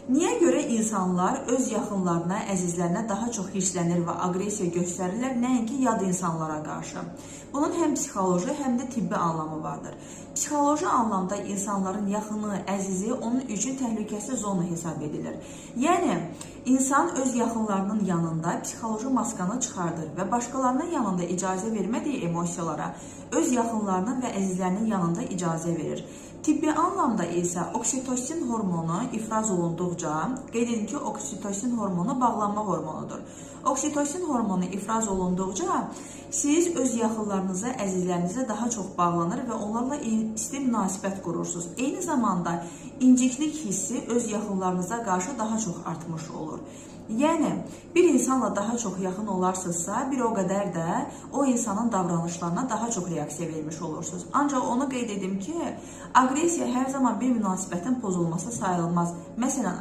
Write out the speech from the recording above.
Niyə görə insanlar öz yaxınlarına, əzizlərinə daha çox hirslənir və aqressiya göstərirlər, nəinki yad insanlara qarşı? Bunun həm psixoloji, həm də tibbi anlamı vardır. Psixoloji anlamda insanların yaxını, əzizi onun üçün təhlükəsiz zona hesab edilir. Yəni, insan öz yaxınlarının yanında psixoloji maskanı çıxardır və başqalarının yanında icazə vermədiyi emosiyalara öz yaxınlarının və əzizlərinin yanında icazə verir. Tibbi anlamda isə oksitosin hormonu ifraz olunduqca, qeyd edin ki, oksitosin hormonu bağlanma hormonudur. Oksitosin hormonu ifraz olunduqca siz öz yaxınlarınıza, əzizlərinizə daha çox bağlanır və onlarla isti münasibət qurursunuz. Eyni zamanda inciklik hissi öz yaxınlarınıza qarşı daha çox artmış olur. Yəni, bir insanla daha çox yaxın olarsınızsa, bir o qədər də o insanın davranışlarına daha çox reaksiya vermiş olursunuz. Ancaq onu qeyd edim ki, aqressiya hər zaman bir münasibətin pozulması sayılmaz. Məsələn,